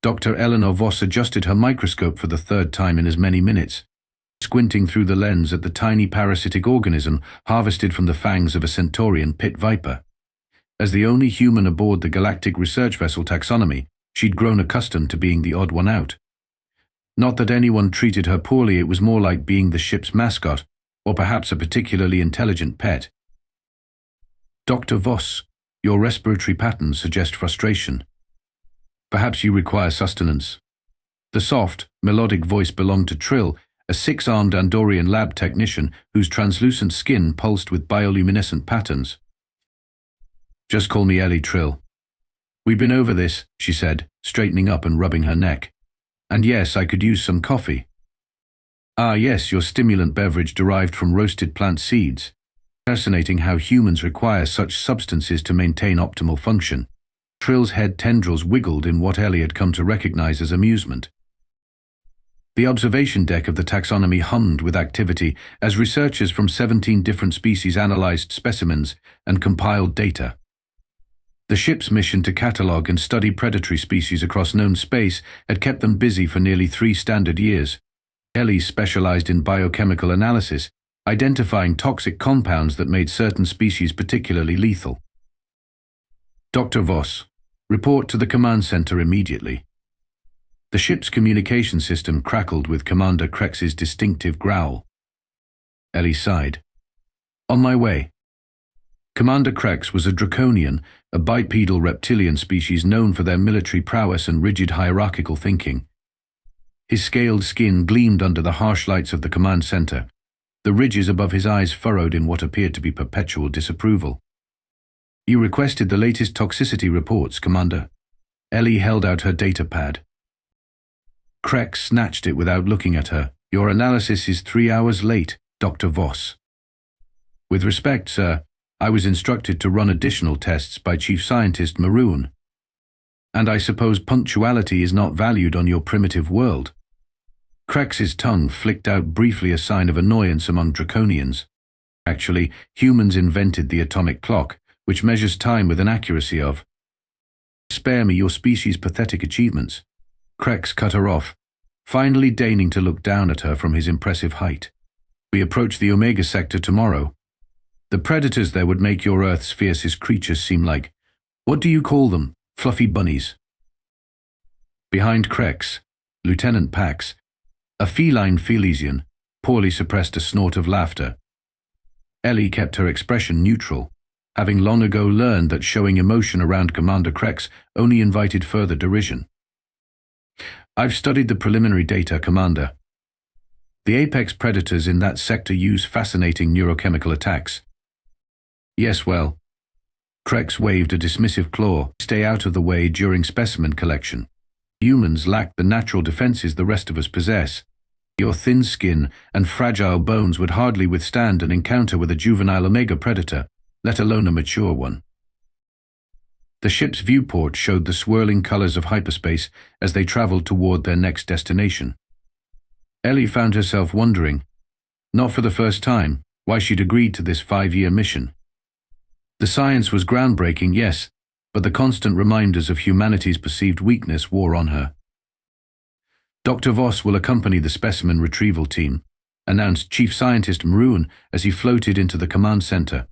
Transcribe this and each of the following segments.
Dr. Eleanor Voss adjusted her microscope for the third time in as many minutes, squinting through the lens at the tiny parasitic organism harvested from the fangs of a Centaurian pit viper. As the only human aboard the Galactic Research Vessel Taxonomy, she'd grown accustomed to being the odd one out. Not that anyone treated her poorly, it was more like being the ship's mascot, or perhaps a particularly intelligent pet. Dr. Voss, your respiratory patterns suggest frustration. Perhaps you require sustenance. The soft, melodic voice belonged to Trill, a six-armed Andorian lab technician whose translucent skin pulsed with bioluminescent patterns. Just call me Ellie, Trill. We've been over this, she said, straightening up and rubbing her neck. And yes, I could use some coffee. Ah yes, your stimulant beverage derived from roasted plant seeds. Fascinating how humans require such substances to maintain optimal function. Trill's head tendrils wiggled in what Ellie had come to recognize as amusement. The observation deck of the taxonomy hummed with activity as researchers from 17 different species analyzed specimens and compiled data. The ship's mission to catalog and study predatory species across known space had kept them busy for nearly 3 standard years. Ellie specialized in biochemical analysis, identifying toxic compounds that made certain species particularly lethal. Dr. Voss, report to the command center immediately. The ship's communication system crackled with Commander Krex's distinctive growl. Ellie sighed. On my way. Commander Krex was a draconian, a bipedal reptilian species known for their military prowess and rigid hierarchical thinking. His scaled skin gleamed under the harsh lights of the command center, the ridges above his eyes furrowed in what appeared to be perpetual disapproval. You requested the latest toxicity reports, Commander. Ellie held out her data pad. Krex snatched it without looking at her. Your analysis is 3 hours late, Dr. Voss. With respect, sir, I was instructed to run additional tests by Chief Scientist Maroon. And I suppose punctuality is not valued on your primitive world. Krex's tongue flicked out briefly, a sign of annoyance among draconians. Actually, humans invented the atomic clock, which measures time with an accuracy of. Spare me your species' pathetic achievements. Krex cut her off, finally deigning to look down at her from his impressive height. We approach the Omega sector tomorrow. The predators there would make your Earth's fiercest creatures seem like, what do you call them, fluffy bunnies? Behind Krex, Lieutenant Pax, a feline Felesian, poorly suppressed a snort of laughter. Ellie kept her expression neutral, having long ago learned that showing emotion around Commander Krex only invited further derision. I've studied the preliminary data, Commander. The apex predators in that sector use fascinating neurochemical attacks. Yes, well. Krex waved a dismissive claw. Stay out of the way during specimen collection. Humans lack the natural defenses the rest of us possess. Your thin skin and fragile bones would hardly withstand an encounter with a juvenile Omega predator, let alone a mature one. The ship's viewport showed the swirling colors of hyperspace as they traveled toward their next destination. Ellie found herself wondering, not for the first time, why she'd agreed to this 5-year mission. The science was groundbreaking, yes, but the constant reminders of humanity's perceived weakness wore on her. Dr. Voss will accompany the specimen retrieval team, announced Chief Scientist Maroon as he floated into the command center.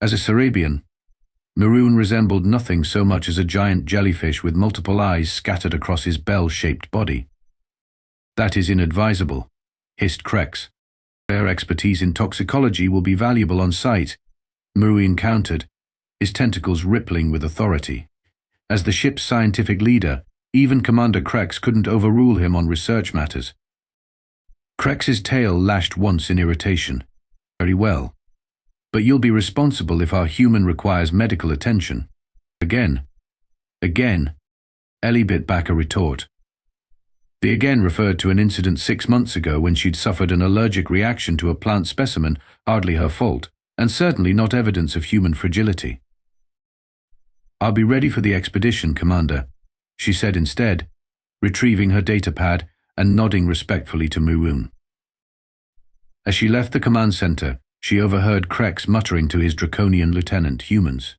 As a Cerabian, Maroon resembled nothing so much as a giant jellyfish with multiple eyes scattered across his bell-shaped body. That is inadvisable, hissed Krex. Their expertise in toxicology will be valuable on site, Maroon countered, his tentacles rippling with authority. As the ship's scientific leader, even Commander Krex couldn't overrule him on research matters. Krex's tail lashed once in irritation. Very well. But you'll be responsible if our human requires medical attention. Again. Again. Ellie bit back a retort. The again referred to an incident 6 months ago when she'd suffered an allergic reaction to a plant specimen, hardly her fault, and certainly not evidence of human fragility. I'll be ready for the expedition, Commander, she said instead, retrieving her datapad and nodding respectfully to Maroon. As she left the command center, she overheard Krex muttering to his draconian lieutenant, humans.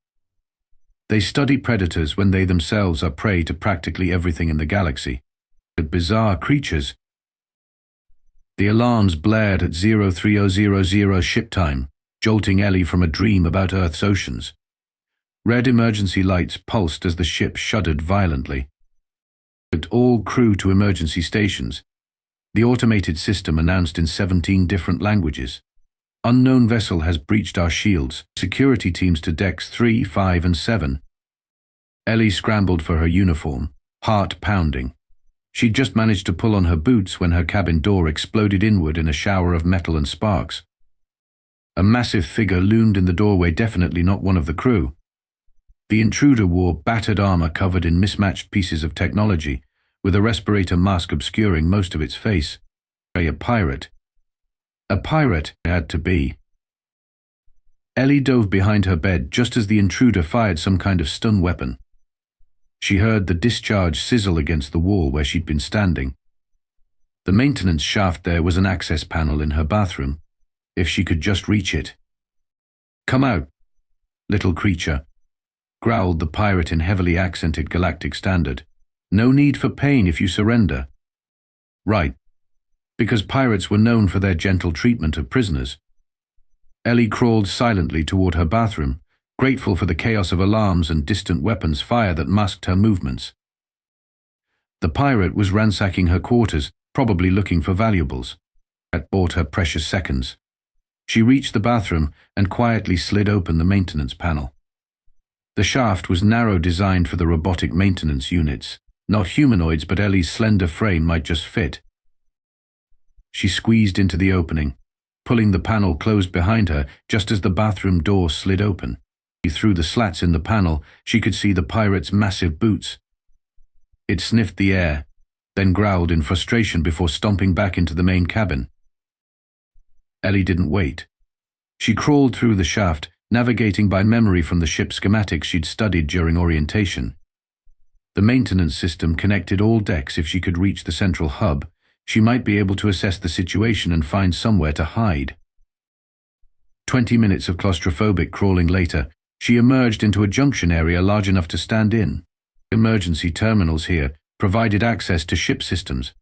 They study predators when they themselves are prey to practically everything in the galaxy. But bizarre creatures. The alarms blared at 03000 ship time, jolting Ellie from a dream about Earth's oceans. Red emergency lights pulsed as the ship shuddered violently. All crew to emergency stations. The automated system announced in 17 different languages. Unknown vessel has breached our shields. Security teams to decks 3, 5, and 7. Ellie scrambled for her uniform, heart pounding. She'd just managed to pull on her boots when her cabin door exploded inward in a shower of metal and sparks. A massive figure loomed in the doorway, definitely not one of the crew. The intruder wore battered armor covered in mismatched pieces of technology, with a respirator mask obscuring most of its face. A pirate. A pirate it had to be. Ellie dove behind her bed just as the intruder fired some kind of stun weapon. She heard the discharge sizzle against the wall where she'd been standing. The maintenance shaft there was an access panel in her bathroom, if she could just reach it. "Come out, little creature," growled the pirate in heavily accented galactic standard. "No need for pain if you surrender." Right, because pirates were known for their gentle treatment of prisoners. Ellie crawled silently toward her bathroom, grateful for the chaos of alarms and distant weapons fire that masked her movements. The pirate was ransacking her quarters, probably looking for valuables. That bought her precious seconds. She reached the bathroom and quietly slid open the maintenance panel. The shaft was narrow, designed for the robotic maintenance units. Not humanoids, but Ellie's slender frame might just fit. She squeezed into the opening, pulling the panel closed behind her just as the bathroom door slid open. Through the slats in the panel, she could see the pirate's massive boots. It sniffed the air, then growled in frustration before stomping back into the main cabin. Ellie didn't wait. She crawled through the shaft, navigating by memory from the ship's schematics she'd studied during orientation. The maintenance system connected all decks. If she could reach the central hub, she might be able to assess the situation and find somewhere to hide. 20 minutes of claustrophobic crawling later, she emerged into a junction area large enough to stand in. Emergency terminals here provided access to ship systems.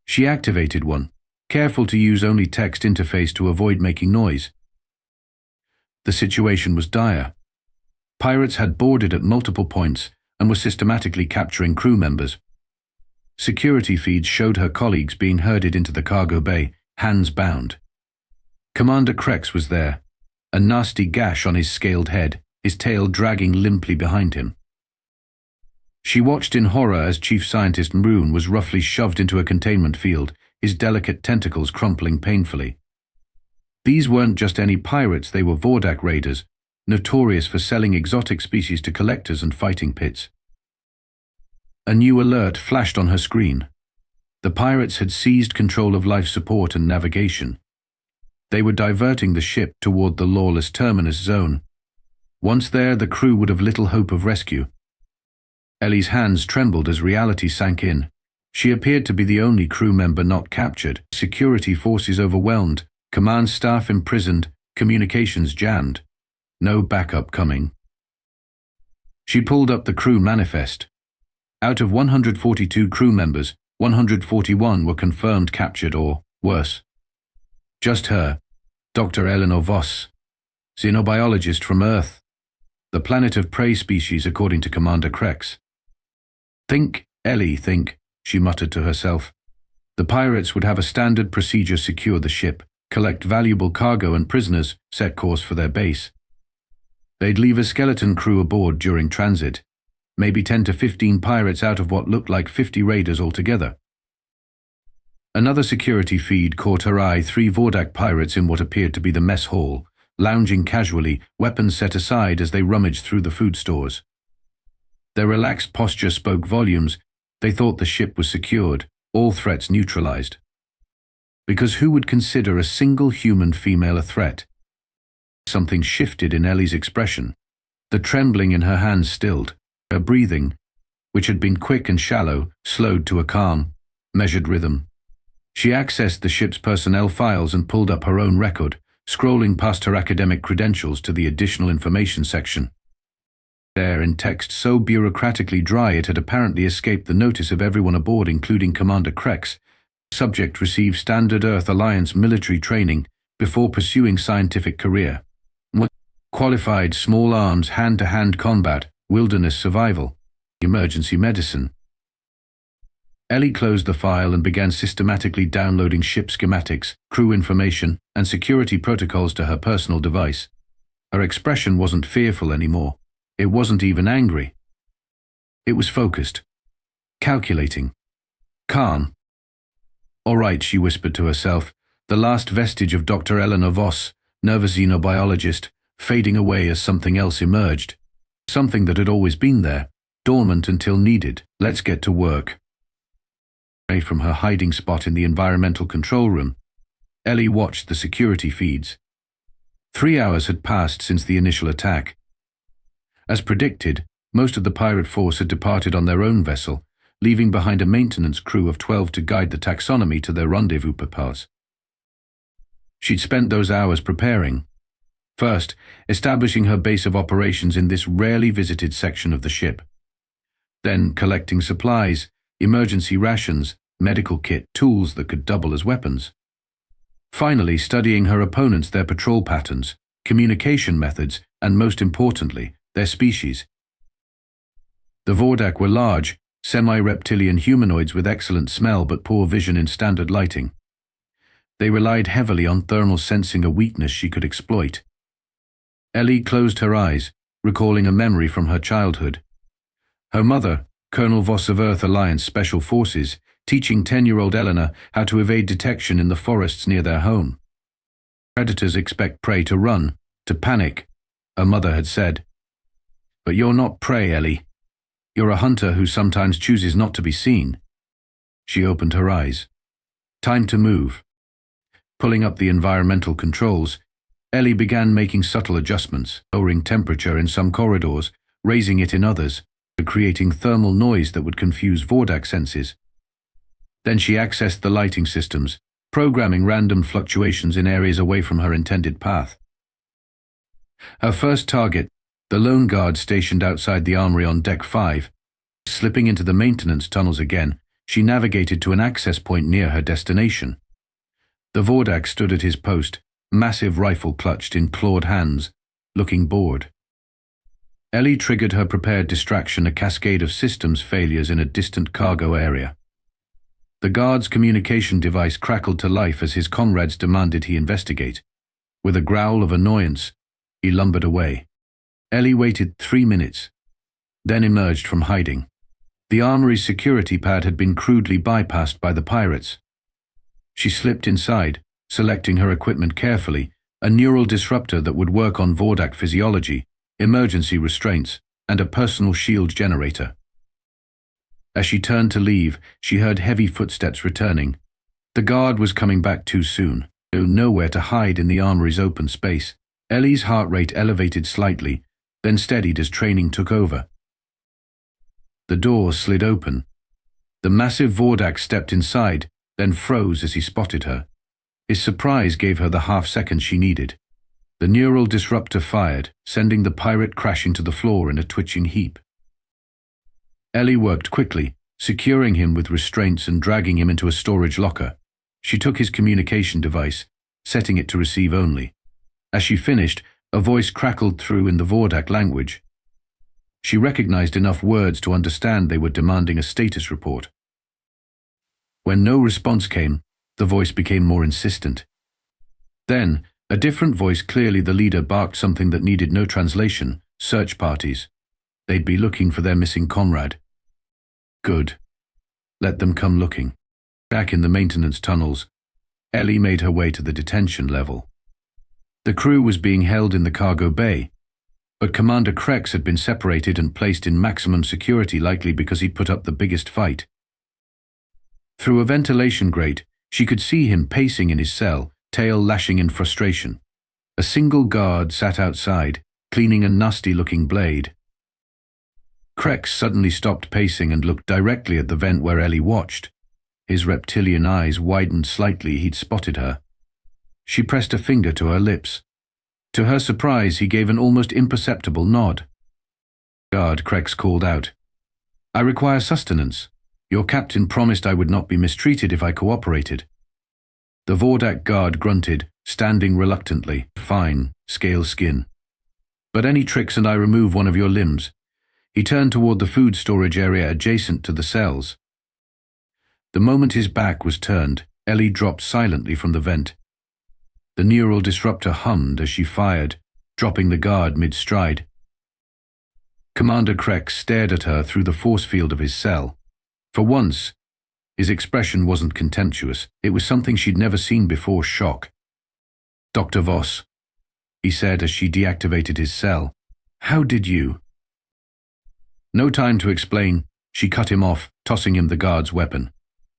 She activated one, careful to use only text interface to avoid making noise. The situation was dire. Pirates had boarded at multiple points and were systematically capturing crew members. Security feeds showed her colleagues being herded into the cargo bay, hands bound. Commander Krex was there, a nasty gash on his scaled head, his tail dragging limply behind him. She watched in horror as Chief Scientist Maroon was roughly shoved into a containment field, his delicate tentacles crumpling painfully. These weren't just any pirates, they were Vordack raiders, notorious for selling exotic species to collectors and fighting pits. A new alert flashed on her screen. The pirates had seized control of life support and navigation. They were diverting the ship toward the lawless terminus zone. Once there, the crew would have little hope of rescue. Ellie's hands trembled as reality sank in. She appeared to be the only crew member not captured. Security forces overwhelmed, command staff imprisoned, communications jammed. No backup coming. She pulled up the crew manifest. Out of 142 crew members, 141 were confirmed captured or worse. Just her, Dr. Eleanor Voss, xenobiologist from Earth, the planet of prey species according to Commander Krex. "Think, Ellie, think," she muttered to herself. The pirates would have a standard procedure: secure the ship, collect valuable cargo and prisoners, set course for their base. They'd leave a skeleton crew aboard during transit, maybe 10 to 15 pirates out of what looked like 50 raiders altogether. Another security feed caught her eye: 3 Vordack pirates in what appeared to be the mess hall, lounging casually, weapons set aside as they rummaged through the food stores. Their relaxed posture spoke volumes. They thought the ship was secured, all threats neutralized. Because who would consider a single human female a threat? Something shifted in Ellie's expression. The trembling in her hands stilled. Her breathing, which had been quick and shallow, slowed to a calm, measured rhythm. She accessed the ship's personnel files and pulled up her own record, scrolling past her academic credentials to the additional information section. There, in text so bureaucratically dry it had apparently escaped the notice of everyone aboard, including Commander Krex. Subject received standard Earth Alliance military training before pursuing scientific career. Qualified small arms hand-to-hand combat, wilderness survival, emergency medicine. Ellie closed the file and began systematically downloading ship schematics, crew information, and security protocols to her personal device. Her expression wasn't fearful anymore. It wasn't even angry. It was focused, calculating, calm. "All right," she whispered to herself, the last vestige of Dr. Eleanor Voss, nervous xenobiologist, fading away as something else emerged. Something that had always been there, dormant until needed. Let's get to work. From her hiding spot in the environmental control room, Ellie watched the security feeds. 3 hours had passed since the initial attack. As predicted, most of the pirate force had departed on their own vessel, leaving behind a maintenance crew of 12 to guide the taxonomy to their rendezvous purpose. She'd spent those hours preparing. First, establishing her base of operations in this rarely visited section of the ship. Then collecting supplies, emergency rations, medical kit, tools that could double as weapons. Finally, studying her opponents, their patrol patterns, communication methods, and most importantly, their species. The Vordack were large, semi-reptilian humanoids with excellent smell but poor vision in standard lighting. They relied heavily on thermal sensing, a weakness she could exploit. Ellie closed her eyes, recalling a memory from her childhood. Her mother, Colonel Voss of Earth Alliance Special Forces, teaching 10-year-old Eleanor how to evade detection in the forests near their home. "Predators expect prey to run, to panic," her mother had said. "But you're not prey, Ellie. You're a hunter who sometimes chooses not to be seen." She opened her eyes. Time to move. Pulling up the environmental controls, Ellie began making subtle adjustments, lowering temperature in some corridors, raising it in others, creating thermal noise that would confuse Vordack senses. Then she accessed the lighting systems, programming random fluctuations in areas away from her intended path. Her first target, the lone guard stationed outside the armory on Deck 5. Slipping into the maintenance tunnels again, she navigated to an access point near her destination. The Vordack stood at his post, massive rifle clutched in clawed hands, looking bored. Ellie triggered her prepared distraction, a cascade of systems failures in a distant cargo area. The guard's communication device crackled to life as his comrades demanded he investigate. With a growl of annoyance, he lumbered away. Ellie waited 3 minutes, then emerged from hiding. The armory's security pad had been crudely bypassed by the pirates. She slipped inside, selecting her equipment carefully, a neural disruptor that would work on Vordack physiology, emergency restraints, and a personal shield generator. As she turned to leave, she heard heavy footsteps returning. The guard was coming back too soon. There was nowhere to hide in the armory's open space. Ellie's heart rate elevated slightly, then steadied as training took over. The door slid open. The massive Vordack stepped inside, then froze as he spotted her. His surprise gave her the half-second she needed. The neural disruptor fired, sending the pirate crashing to the floor in a twitching heap. Ellie worked quickly, securing him with restraints and dragging him into a storage locker. She took his communication device, setting it to receive only. As she finished, a voice crackled through in the Vordack language. She recognized enough words to understand they were demanding a status report. When no response came, the voice became more insistent. Then, a different voice, clearly the leader, barked something that needed no translation: search parties. They'd be looking for their missing comrade. Good. Let them come looking. Back in the maintenance tunnels, Ellie made her way to the detention level. The crew was being held in the cargo bay, but Commander Krex had been separated and placed in maximum security, likely because he'd put up the biggest fight. Through a ventilation grate, she could see him pacing in his cell, tail lashing in frustration. A single guard sat outside, cleaning a nasty-looking blade. Krex suddenly stopped pacing and looked directly at the vent where Ellie watched. His reptilian eyes widened slightly. He'd spotted her. She pressed a finger to her lips. To her surprise, he gave an almost imperceptible nod. Guard, Krex called out. I require sustenance. Your captain promised I would not be mistreated if I cooperated. The Vordack guard grunted, standing reluctantly. Fine, scale skin. But any tricks and I remove one of your limbs. He turned toward the food storage area adjacent to the cells. The moment his back was turned, Ellie dropped silently from the vent. The neural disruptor hummed as she fired, dropping the guard mid-stride. Commander Krex stared at her through the force field of his cell. For once, his expression wasn't contemptuous. It was something she'd never seen before: shock. Dr. Voss, he said as she deactivated his cell. How did you? No time to explain. She cut him off, tossing him the guard's weapon.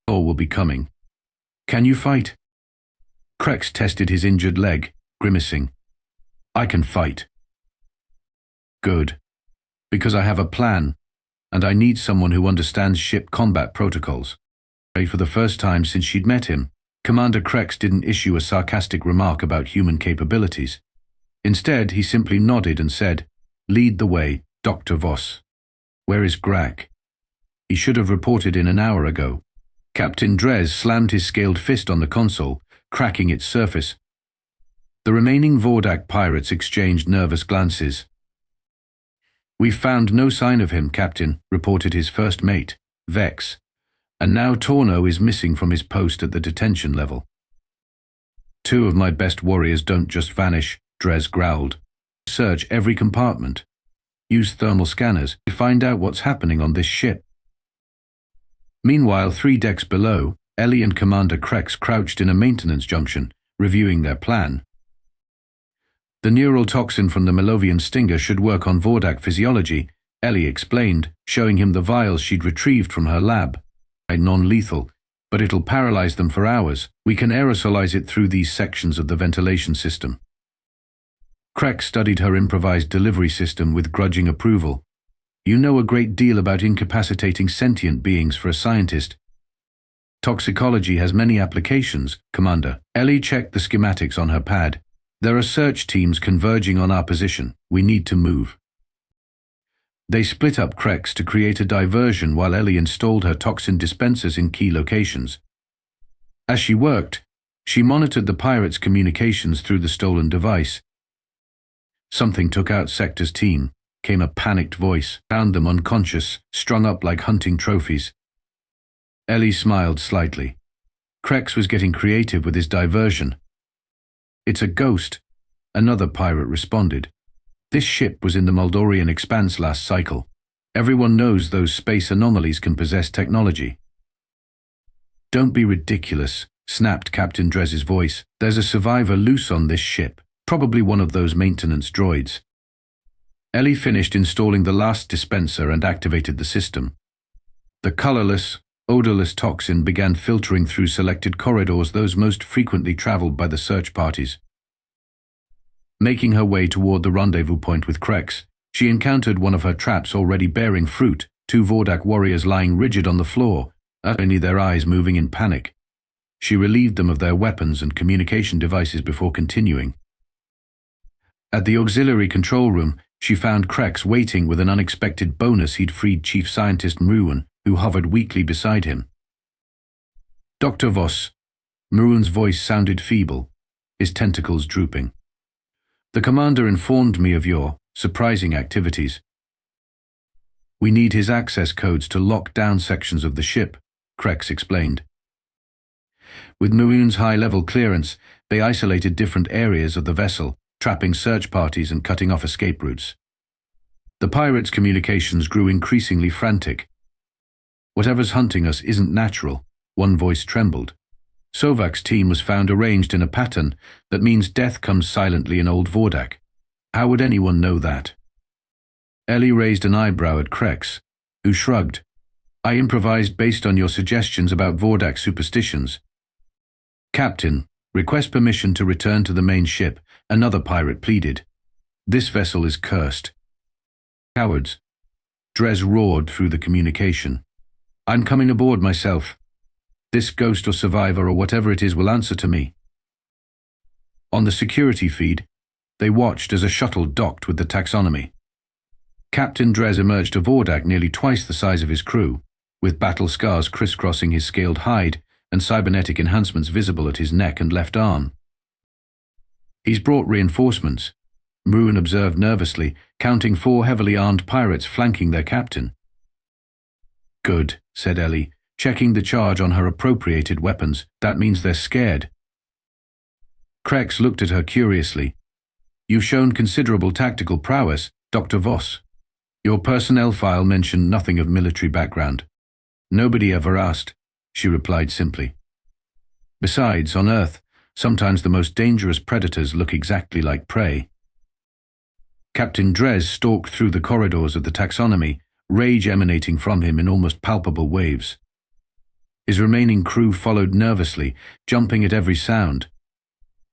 All will be coming. Can you fight? Krex tested his injured leg, grimacing. I can fight. Good. Because I have a plan, and I need someone who understands ship combat protocols. For the first time since she'd met him, Commander Krex didn't issue a sarcastic remark about human capabilities. Instead, he simply nodded and said, Lead the way, Dr. Voss. Where is Grak? He should have reported in an hour ago. Captain Drez slammed his scaled fist on the console, cracking its surface. The remaining Vordack pirates exchanged nervous glances. We've found no sign of him, Captain, reported his first mate, Vex. And now Torno is missing from his post at the detention level. Two of my best warriors don't just vanish, Drez growled. Search every compartment. Use thermal scanners to find out what's happening on this ship. Meanwhile, 3 decks below, Ellie and Commander Krex crouched in a maintenance junction, reviewing their plan. The neural toxin from the Melovian stinger should work on Vordack physiology, Ellie explained, showing him the vials she'd retrieved from her lab. Non-lethal, but it'll paralyze them for hours. We can aerosolize it through these sections of the ventilation system. Krex studied her improvised delivery system with grudging approval. You know a great deal about incapacitating sentient beings for a scientist. Toxicology has many applications, Commander. Ellie checked the schematics on her pad. There are search teams converging on our position. We need to move. They split up Krex to create a diversion while Ellie installed her toxin dispensers in key locations. As she worked, she monitored the pirates' communications through the stolen device. Something took out Sector's team, came a panicked voice, found them unconscious, strung up like hunting trophies. Ellie smiled slightly. Krex was getting creative with his diversion. It's a ghost, another pirate responded. This ship was in the Moldorian Expanse last cycle. Everyone knows those space anomalies can possess technology. Don't be ridiculous, snapped Captain Drez's voice. There's a survivor loose on this ship, probably one of those maintenance droids. Ellie finished installing the last dispenser and activated the system. The colorless, odorless toxin began filtering through selected corridors, those most frequently traveled by the search parties. Making her way toward the rendezvous point with Krex, she encountered one of her traps already bearing fruit, 2 Vordack warriors lying rigid on the floor, only their eyes moving in panic. She relieved them of their weapons and communication devices before continuing. At the auxiliary control room, she found Krex waiting with an unexpected bonus. He'd freed Chief Scientist Maroon, who hovered weakly beside him. Dr. Voss. Maroon's voice sounded feeble, his tentacles drooping. The commander informed me of your surprising activities. We need his access codes to lock down sections of the ship, Krex explained. With Maroon's high-level clearance, they isolated different areas of the vessel, trapping search parties and cutting off escape routes. The pirates' communications grew increasingly frantic. Whatever's hunting us isn't natural, one voice trembled. Sovak's team was found arranged in a pattern that means death comes silently in old Vordack. How would anyone know that? Ellie raised an eyebrow at Krex, who shrugged. I improvised based on your suggestions about Vordack superstitions. Captain, request permission to return to the main ship, another pirate pleaded. This vessel is cursed. Cowards. Drez roared through the communication. I'm coming aboard myself. This ghost or survivor or whatever it is will answer to me. On the security feed, they watched as a shuttle docked with the taxonomy. Captain Dres emerged a Vordack nearly twice the size of his crew, with battle scars crisscrossing his scaled hide and cybernetic enhancements visible at his neck and left arm. "He's brought reinforcements," Mruan observed nervously, counting 4 heavily armed pirates flanking their captain. "Good," said Ellie, checking the charge on her appropriated weapons. "That means they're scared." Krex looked at her curiously. "You've shown considerable tactical prowess, Dr. Voss. Your personnel file mentioned nothing of military background." "Nobody ever asked," she replied simply. "Besides, on Earth, sometimes the most dangerous predators look exactly like prey." Captain Dres stalked through the corridors of the taxonomy, rage emanating from him in almost palpable waves. His remaining crew followed nervously, jumping at every sound.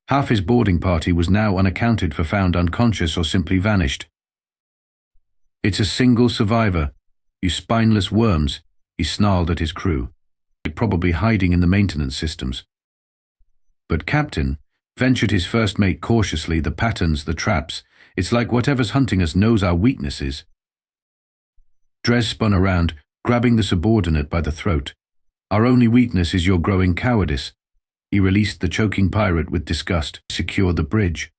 Half his boarding party was now unaccounted for, found unconscious or simply vanished. "It's a single survivor, you spineless worms," he snarled at his crew, probably hiding in the maintenance systems. "But Captain," ventured his first mate cautiously, "the patterns, the traps, it's like whatever's hunting us knows our weaknesses." Dres spun around, grabbing the subordinate by the throat. "Our only weakness is your growing cowardice." He released the choking pirate with disgust. "Secure the bridge.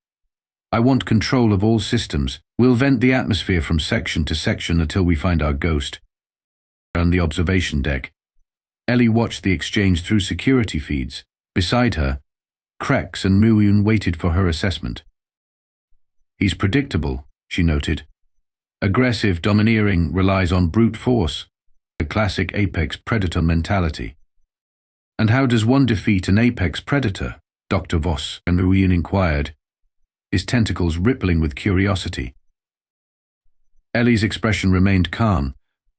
I want control of all systems. We'll vent the atmosphere from section to section until we find our ghost." On the observation deck, Ellie watched the exchange through security feeds. Beside her, Krex and Mruan waited for her assessment. "He's predictable," she noted. "Aggressive, domineering, relies on brute force. The classic apex predator mentality." "And how does one defeat an apex predator?" Dr. Voss and Mruan inquired, his tentacles rippling with curiosity. Ellie's expression remained calm,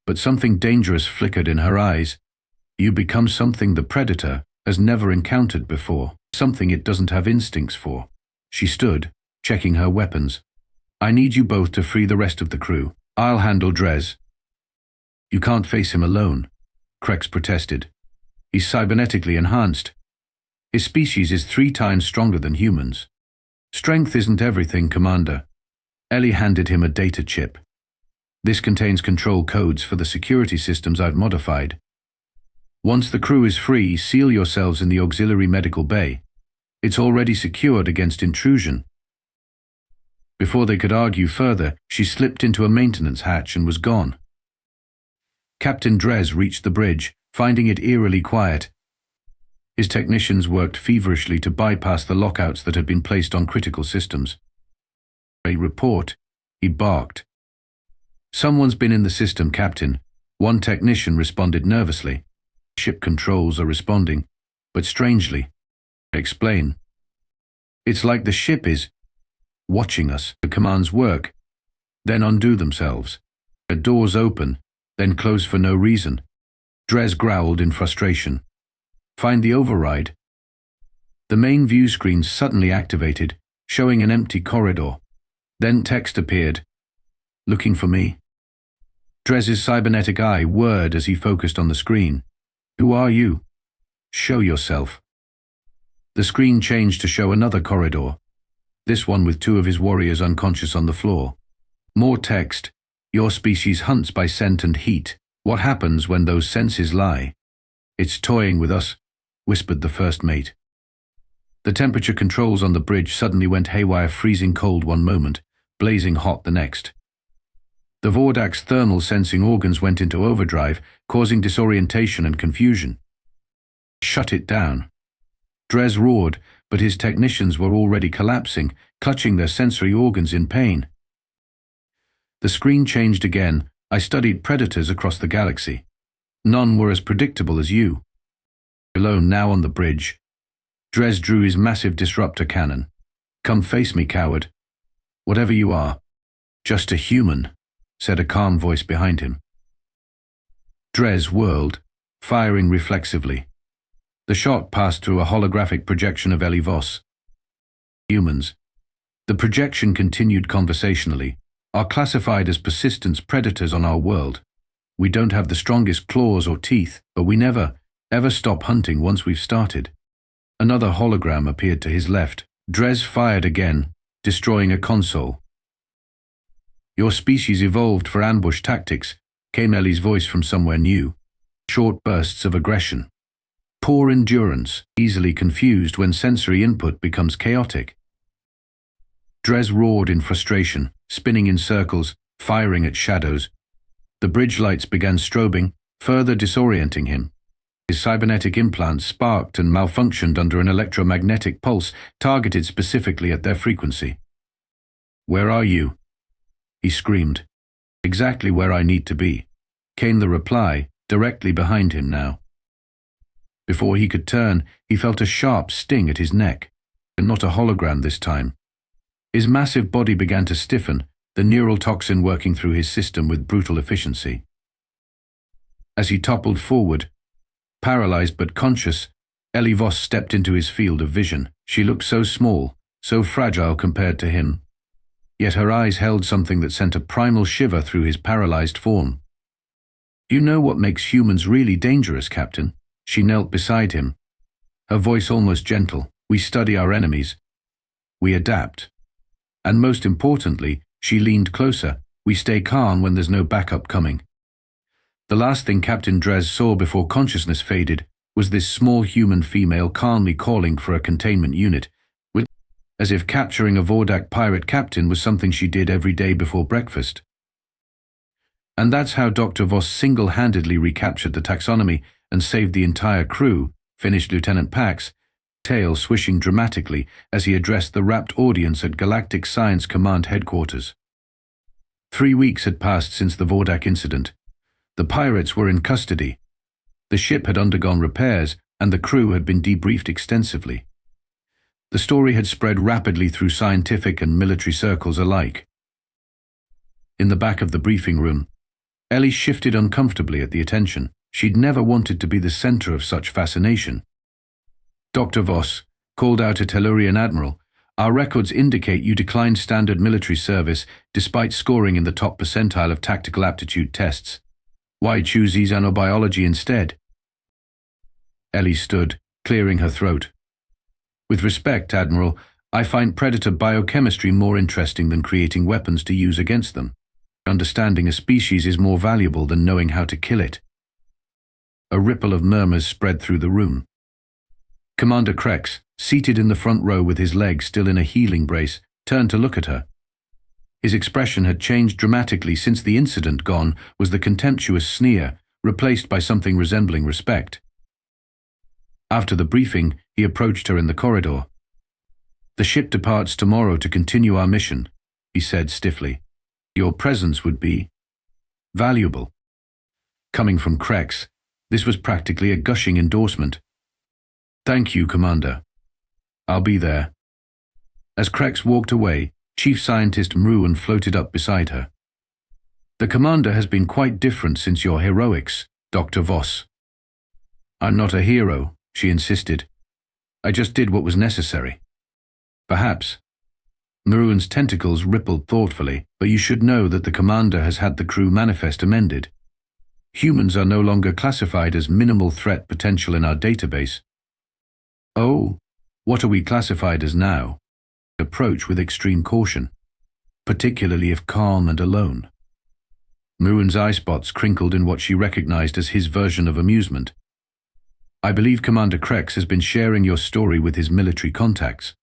but something dangerous flickered in her eyes. "You become something the predator has never encountered before, something it doesn't have instincts for." She stood, checking her weapons. "I need you both to free the rest of the crew. I'll handle Dres." "You can't face him alone," Krex protested. "He's cybernetically enhanced. His species is 3 times stronger than humans." "Strength isn't everything, Commander." Ellie handed him a data chip. "This contains control codes for the security systems I've modified. Once the crew is free, seal yourselves in the auxiliary medical bay. It's already secured against intrusion." Before they could argue further, she slipped into a maintenance hatch and was gone. Captain Dres reached the bridge, finding it eerily quiet. His technicians worked feverishly to bypass the lockouts that had been placed on critical systems. "A report," he barked. "Someone's been in the system, Captain." One technician responded nervously. "Ship controls are responding, but strangely." "Explain." "It's like the ship is watching us. The commands work, then undo themselves. The doors open, then close for no reason." Dres growled in frustration. "Find the override." The main view screen suddenly activated, showing an empty corridor. Then text appeared. "Looking for me?" Dres's cybernetic eye whirred as he focused on the screen. "Who are you?" "Show yourself." The screen changed to show another corridor, this one with 2 of his warriors unconscious on the floor. More text. "Your species hunts by scent and heat. What happens when those senses lie?" "It's toying with us," whispered the first mate. The temperature controls on the bridge suddenly went haywire, freezing cold one moment, blazing hot the next. The Vordack's thermal sensing organs went into overdrive, causing disorientation and confusion. "Shut it down." Dres roared, but his technicians were already collapsing, clutching their sensory organs in pain. The screen changed again. "I studied predators across the galaxy. None were as predictable as you." Alone now on the bridge, Dres drew his massive disruptor cannon. "Come face me, coward. Whatever you are." "Just a human," said a calm voice behind him. Dres whirled, firing reflexively. The shot passed through a holographic projection of Ellie Voss. "Humans." The projection continued conversationally. "Are classified as persistence predators on our world. We don't have the strongest claws or teeth, but we never, ever stop hunting once we've started." Another hologram appeared to his left. Dres fired again, destroying a console. Your species evolved for ambush tactics, came Ellie's voice from somewhere new. Short bursts of aggression. Poor endurance, easily confused when sensory input becomes chaotic. Dres roared in frustration, spinning in circles, firing at shadows. The bridge lights began strobing, further disorienting him. His cybernetic implants sparked and malfunctioned under an electromagnetic pulse targeted specifically at their frequency. "Where are you?" he screamed. "Exactly where I need to be," came the reply, directly behind him now. Before he could turn, he felt a sharp sting at his neck, and not a hologram this time. His massive body began to stiffen, the neural toxin working through his system with brutal efficiency. As he toppled forward, paralyzed but conscious, Ellie Voss stepped into his field of vision. She looked so small, so fragile compared to him. Yet her eyes held something that sent a primal shiver through his paralyzed form. "You know what makes humans really dangerous, Captain?" She knelt beside him, her voice almost gentle. "We study our enemies. We adapt. And most importantly," she leaned closer, "we stay calm when there's no backup coming." The last thing Captain Dres saw before consciousness faded was this small human female calmly calling for a containment unit, as if capturing a Vordack pirate captain was something she did every day before breakfast. And that's how Dr. Voss single-handedly recaptured the taxonomy and saved the entire crew, finished Lieutenant Pax, tail swishing dramatically as he addressed the rapt audience at Galactic Science Command headquarters. 3 weeks had passed since the Vordack incident. The pirates were in custody. The ship had undergone repairs, and the crew had been debriefed extensively. The story had spread rapidly through scientific and military circles alike. In the back of the briefing room, Ellie shifted uncomfortably at the attention. She'd never wanted to be the center of such fascination. "Dr. Voss," called out a Tellurian admiral, "our records indicate you declined standard military service despite scoring in the top percentile of tactical aptitude tests. Why choose xenobiology instead?" Ellie stood, clearing her throat. "With respect, Admiral, I find predator biochemistry more interesting than creating weapons to use against them. Understanding a species is more valuable than knowing how to kill it." A ripple of murmurs spread through the room. Commander Krex, seated in the front row with his leg still in a healing brace, turned to look at her. His expression had changed dramatically since the incident. Gone was the contemptuous sneer, replaced by something resembling respect. After the briefing, he approached her in the corridor. "The ship departs tomorrow to continue our mission," he said stiffly. "Your presence would be valuable." Coming from Krex, this was practically a gushing endorsement. "Thank you, Commander. I'll be there." As Krex walked away, Chief Scientist Mruan floated up beside her. "The Commander has been quite different since your heroics, Dr. Voss." "I'm not a hero," she insisted. "I just did what was necessary." "Perhaps." Mruan's tentacles rippled thoughtfully, "but you should know that the Commander has had the crew manifest amended. Humans are no longer classified as minimal threat potential in our database." "Oh, what are we classified as now?" Approach with extreme caution, particularly if calm and alone. Mruan's eye spots crinkled in what she recognized as his version of amusement. "I believe Commander Krex has been sharing your story with his military contacts.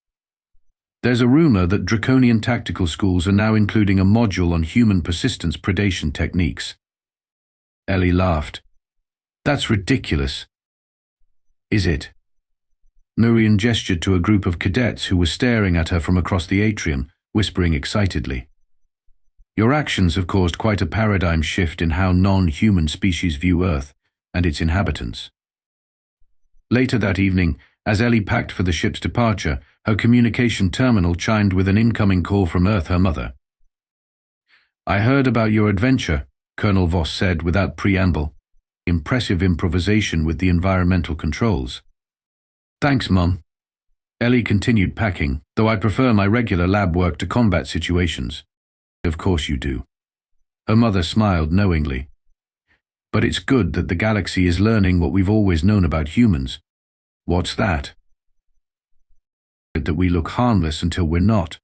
There's a rumor that draconian tactical schools are now including a module on human persistence predation techniques." Ellie laughed. "That's ridiculous." "Is it?" Mruan gestured to a group of cadets who were staring at her from across the atrium, whispering excitedly. "Your actions have caused quite a paradigm shift in how non-human species view Earth and its inhabitants." Later that evening, as Ellie packed for the ship's departure, her communication terminal chimed with an incoming call from Earth, her mother. "I heard about your adventure," Colonel Voss said without preamble. "Impressive improvisation with the environmental controls." "Thanks, Mum." Ellie continued packing, "though I prefer my regular lab work to combat situations." "Of course you do." Her mother smiled knowingly. "But it's good that the galaxy is learning what we've always known about humans." "What's that?" "That we look harmless until we're not."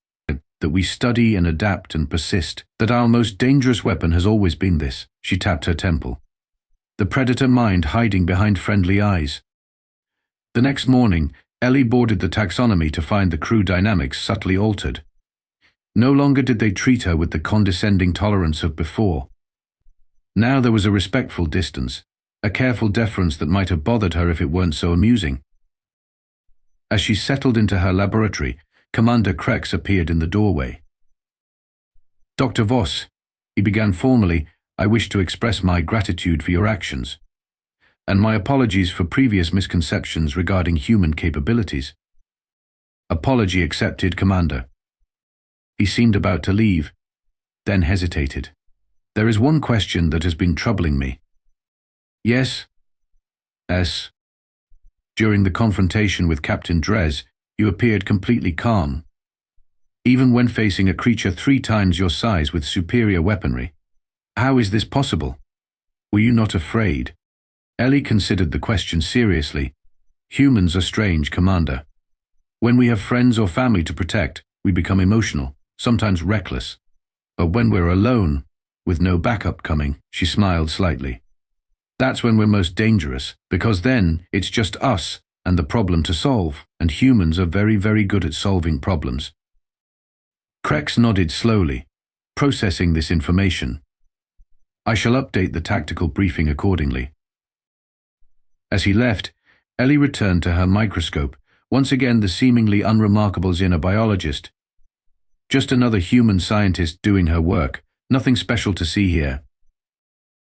that we study and adapt and persist, that our most dangerous weapon has always been this. She tapped her temple. The predator mind hiding behind friendly eyes. The next morning, Ellie boarded the taxonomy to find the crew dynamics subtly altered. No longer did they treat her with the condescending tolerance of before. Now there was a respectful distance, a careful deference that might have bothered her if it weren't so amusing. As she settled into her laboratory, Commander Krex appeared in the doorway. "Dr. Voss," he began formally, "I wish to express my gratitude for your actions, and my apologies for previous misconceptions regarding human capabilities." "Apology accepted, Commander." He seemed about to leave, then hesitated. "There is one question that has been troubling me." "Yes?" "S. During the confrontation with Captain Drez, you appeared completely calm, even when facing a creature 3 times your size with superior weaponry. How is this possible? Were you not afraid?" Ellie considered the question seriously. "Humans are strange, Commander. When we have friends or family to protect, we become emotional, sometimes reckless. But when we're alone, with no backup coming," she smiled slightly, "that's when we're most dangerous, because then it's just us and the problem to solve, and humans are very, very good at solving problems." Krex nodded slowly, processing this information. "I shall update the tactical briefing accordingly." As he left, Ellie returned to her microscope, once again the seemingly unremarkable xenobiologist. Just another human scientist doing her work, nothing special to see here.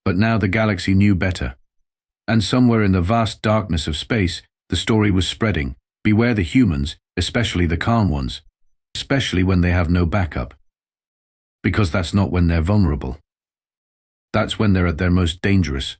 But now the galaxy knew better. And somewhere in the vast darkness of space, the story was spreading. Beware the humans, especially the calm ones. Especially when they have no backup. Because that's not when they're vulnerable. That's when they're at their most dangerous.